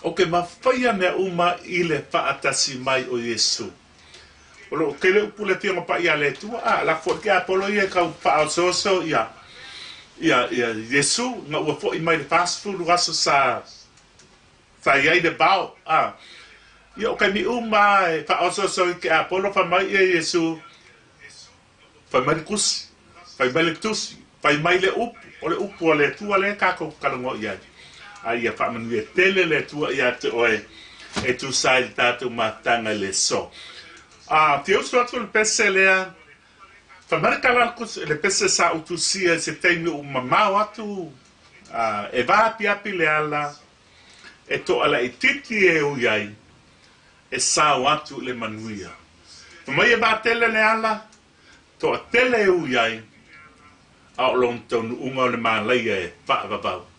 o ke mawhaia mea uma I le whaatasi mai o Iesu lo kele upule tinga pa ia le tu la fo ke apolo ia ka pa so ia Iesu nga ua fo i mai le fast food raso sa ia de bao ia o kai mi mai pa so ke apolo fa mai Iesu fa mai kus fa mai le tus fa mai le up o le tu le ka ko kalongo ia ia fa manu e tele le tu ia te oe e tu sai tatu matanga le so te o so le pese lea fa marca le pese sa utusia se temi o mamau atu e va api le ala e to ala i titi e o iai e sa atu le manuia fa mai e va tele le ala to tele e o iai a o long tonu unga o le malaia e fa vavau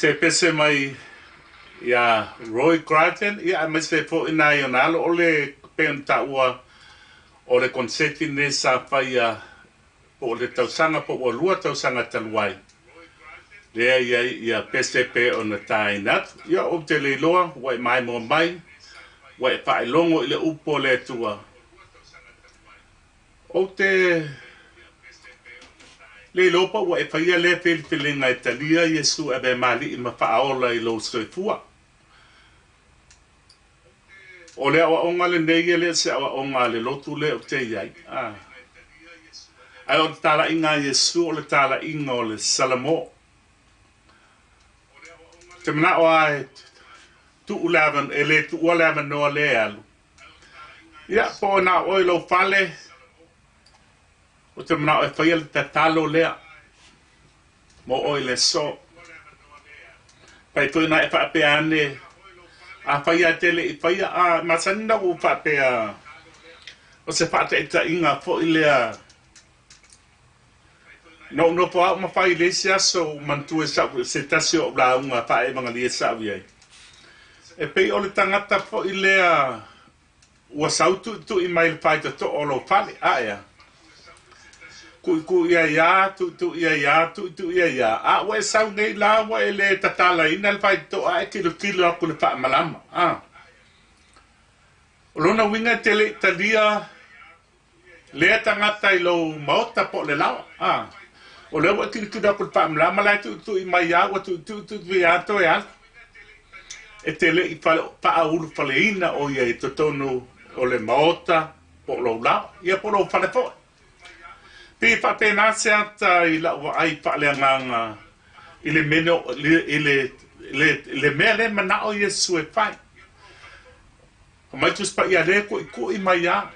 Se pese mai ya Roy Grattan ya me se fo ina yonalo ole penta ua ole konseti ne sa fa ya po le tausanga po o lua tausanga taluai. Lea ia PCP o na tainat. Ia o te leiloa, wai mai mo mai, wai whaelongo i le upo le tua. O te leilopa wai whaia le whilinga i talia Iesu e be mali i mawhaaola i lo soifua. O le awa onga le nei le se awa onga le lotu le o te iai. Ai o le tala inga Iesu o le tala inga o le salamo. Te mana o ai tu ulavan ele tu ulavan no le alu. Ia po na o lo fale. O te mana o faia le tatalo lea. Mo o le so. Pai tu na e fa pe ane. A faia tele i faia a masanda o fa pe a. O se fa te ta inga fo ilea. No po ma fai le sia so mantu e sa se tasio la unga fa e manga le sa vi ai. E pe o le tangata fo ilea ua sautu tu i mai le fai to o lo fale a ia. Ku ia tu ia a we sau nei la wa ele tatala ina le fai to a kilo ku le fa malama a. O lona winga tele talia le tangata i lo maota po le lawa a. O le wa kili kuda ku pa mla mala tu i mai ya wa tu ya to ya e tele i pa aulu faleina o ia to tonu o le maota po lo la ia po lo fale po pe fa pe na se ata i la wa ai pa le nganga i le meno le mele mana o Iesu e fai mai tu spa ia le ku i mai ya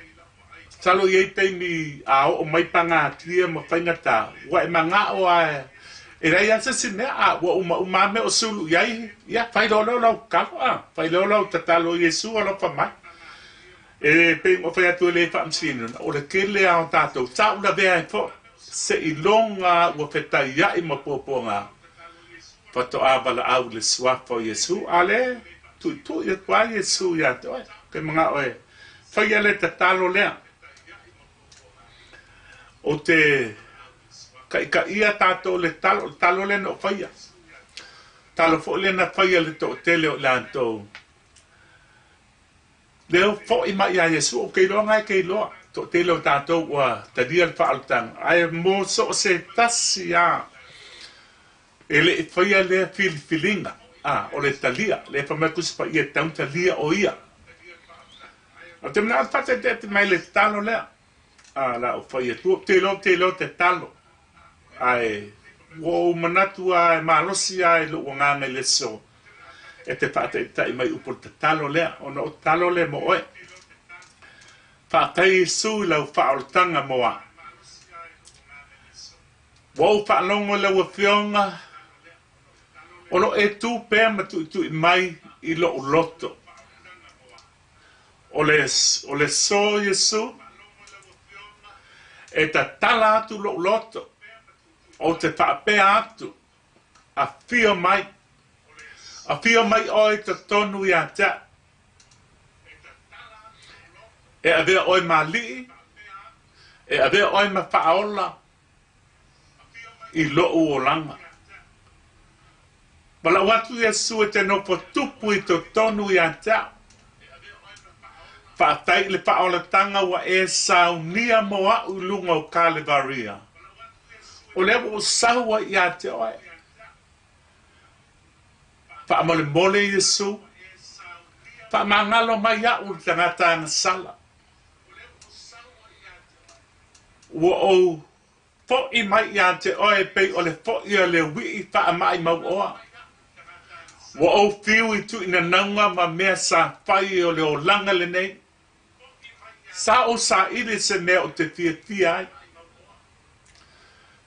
Salo ye te mi a o mai panga tia ma fainga ta wa manga o a e rai asa sine a wa uma me o sulu ya fai lo ka a fai lo tatalo Iesu o lo fa mai e pe mo fai atu le fa msino o le kele a tato sa una ve fo se i longa wa feta ya i mo poponga fato a bala au le swa fo Iesu ale tu ya kwa Iesu ya to ke manga o fai le tatalo le o te ka ia tato le talo le no faia talo fo le na faia le to tele o lanto le fo i mai ia Iesu o ke lo ngai ke lo to tele o tato wa ta dia fa altang ai mo so se tasia ele faia le filinga o le talia le fa me kus pa ia tam talia o ia o te mna fa te mai le talo le la o fai tu te lo te talo ai wo manatu ai malosi ai lo nganga le so e te fate tai mai upo te talo le o no talo le mo e fa tai su la fa o tanga mo a wo fa longo le wo fionga o no e tu pe ma tu mai i lo lotto o le so Iesu e ta tala atu lo loto o te whaape atu a fio mai oi te tonu i a te e a vea oi mali e a vea oi ma whaaola i lo o langa wala watu Iesu e te nopo tupu i te tonu i a te Whaatai le paola tanga wa e sau nia moa u lunga o Kalevaria. O lewa o saua i a te oe. Whaamole mole Iesu. Whaamangalo mai a u tangata na sala. Wa o fo i mai i a te oe pei o le fo i a le wii whaamai mau oa. Wa o fiu i tu ina naunga ma mea sa whai o le o langa le nei. Sa o sa ili se mea o te fia ai.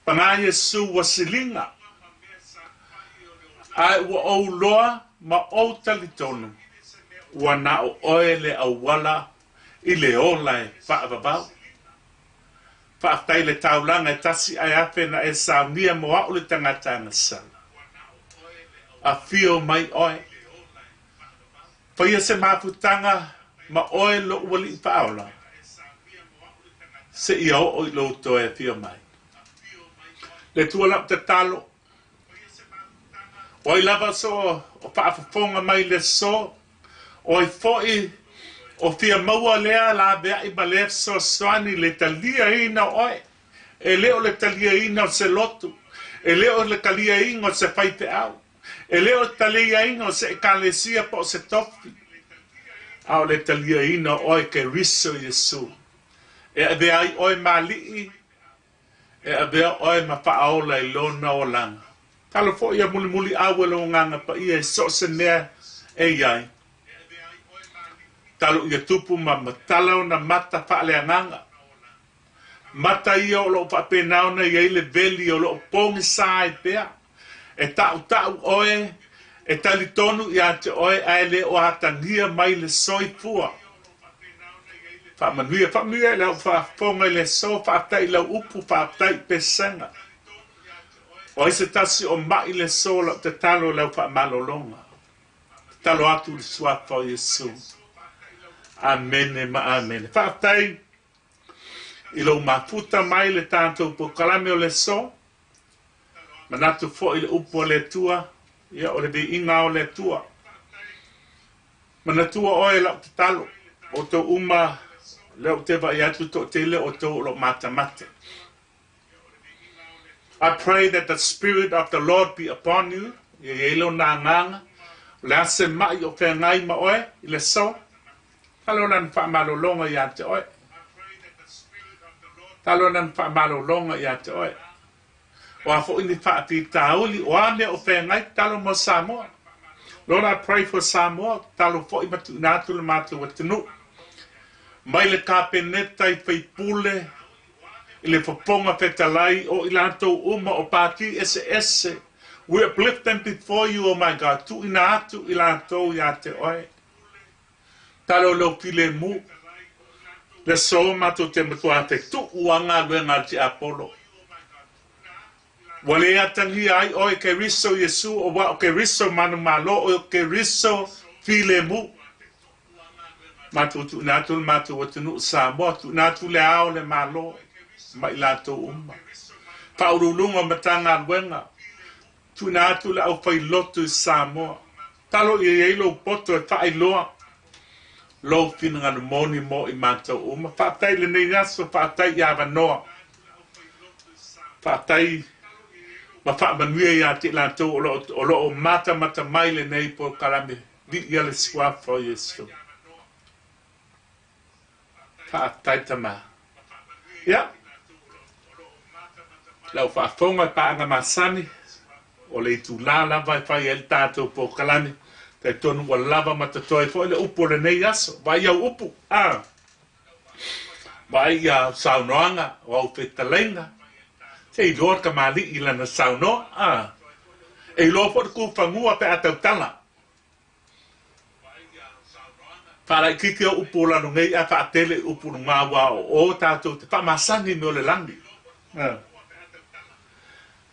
Pana Iesu wa silinga. Ai wa o loa ma o talitonu. Wa na o oe le awala i le ola e whaavavau. Whaatai le taulanga e tasi ai ape na e saunia moa o le tangata na sala. A fio mai oe. Whaia se maputanga ma oe lo wali i paola. Se i au o i lo to e fio mai. Le tua lap te talo. Oi lava so o whaafafonga mai le so. Oi foi o fia maua lea la bea I balef so swani le talia ina oi. E leo le talia ina o se lotu. E leo le talia ina o se whaipe au. E leo le talia ina o se ekalesia po se tofi. Au le talia ina oi Keriso Iesu. E a bea I oi malii. E a bea oi ma whaaola I lona o langa. Talo fo ia muli muli awelo nganga pa ia so se nea e iai. Talo ia tupu ma matala na mata whaale nganga. Mata ia o lo whapenao na iai le veli o lo pongi sai pea. E tau oe, e tali tonu ia te oe aele o hatangia mai le soifua. Whamanuia lau whafonga le so, whaatai lau upu, whaatai pesanga. O se tasi o mai le so lau te talo lau whaamalolonga. Talo atu le suafa o Iesu. Amene ma amene. Whaatai I lau mafuta mai le tātou po kalame o le so. Manatu fo I le upu o le tua. Ia o le di inga o le tua. Manatua oe lau te talo. O tau uma leo te vai atu to tele o tau lo mata mate. I pray that the Spirit of the Lord be upon you. Ia yelo na nganga. Le ase mai o te ngai ma oe. I le so. Talo nan whaamalolonga ia te oe. Talo nan whaamalolonga ia te oe. O a fo ini whaati tauli. O ane o whengai talo mo Samoa. Lord, I pray for Samoa. Talo fo I matu natu le matu wa tenu. Mai le kapeneta I whaipule. I le whaponga whetalai. O I lantou uma o pāti ese. We uplift them before you, oh my God. Tu ina atu I lantou ia te oe. Talo lo pile mu. Le so mato te matua te tu uanga luenga te Apollo. Wale atangi ai oe Keriso Iesu o wa o Keriso manu malo o Keriso pile mu. Mato tu natu mato watunu Samoa tu natu le ao le malo. Mai lato umma. Paurulunga matanga luenga. Tu natu le au fai lotu Samoa. Talo I eilo poto e fai loa. Lo finanga no moni mo I mato uma. Whaatai le nei naso, whaatai I awanoa. Whaatai, ma whaamanuia I a te lanto o lo o mata mai le nei po karame. Vi ia le swafa o Iesu. Whaatai tama. Ia. Lau whaafonga paanga masani. O le tu la vai whai el tātou po kalame. Te tonu wa lava matatoe fo le upu le nei aso. Vai au upu. Vai au saunoanga. O au whetalenga. Te I lor ka mali I lana saunoa. E lor po ku whangua pe atau tala. Whara I kiki o upu lano ngei a whaatele upu ngā wā o tātou te whamasangi me o le langi.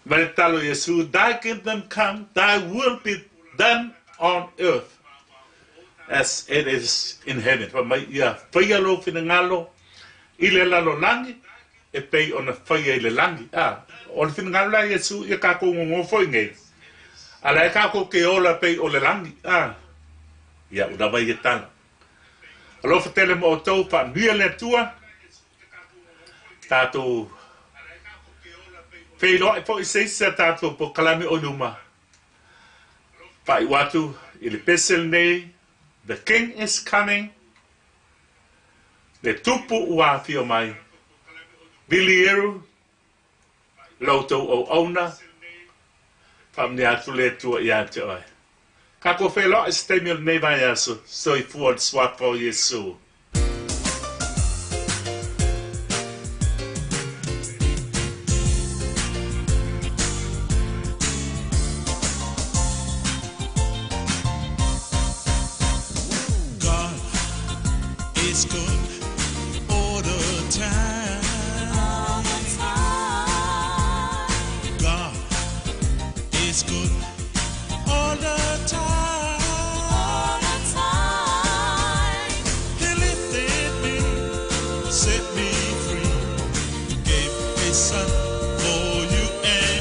Vai talo Iesu. Thy kingdom come. Thy will be done on earth as it is in heaven. Pa mai ia whaia lo whinangalo I le lalo langi e pei ona whaia I le langi. O le whinangalo la Iesu ia kako ngongo whoi ngei. Ala e kako ke ola pei o le langi. Ia ura vai e tala. Alo whatele mo o tau pa nuia le tua. Tātou whei loa e po I seisa tātou po kalame o numa. Pai watu I le pesel nei, the king is coming. Le tupu ua fio mai. Vili Ieru, lauto o ona. Pamne atu le tua I ate oi. Kako whelo e stemil nei vai aso, so I fuad swapa o Iesu. It's good all the time. God is good all the time. He lifted me, set me free, gave His Son for you and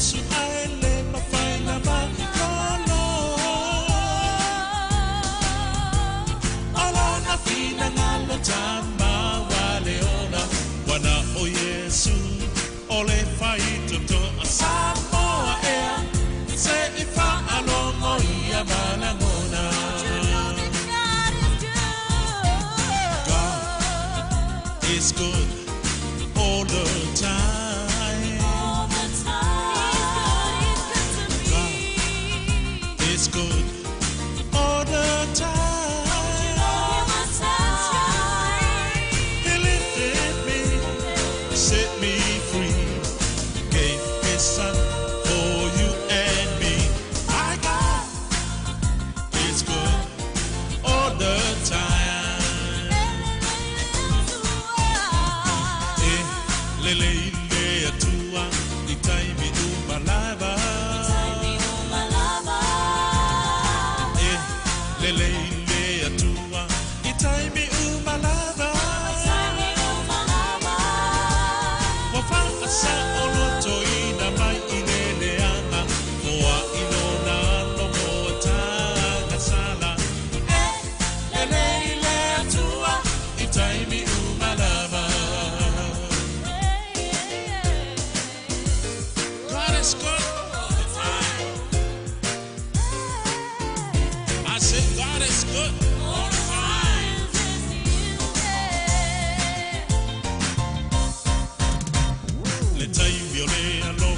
Iesu aele mafaina malolo. Alona fina ngalo tamba wale ona. Wana o Iesu ole faito to asamoa ea. Se ifa alongo ia malangona. God is good all the time. All the time. God is good all the time. He lifted me, set me free, gave his son for you and me. My God is good all the time. Lele ile atua, itaimi umalava. Lele ile atua, itaimi umalava. Wafa asa oloto ina mai ilele anga, moa ilona no moa taga sala. Lele ile atua, itaimi umalava. God is good all the time. I said God is good all the time. Le time viole allo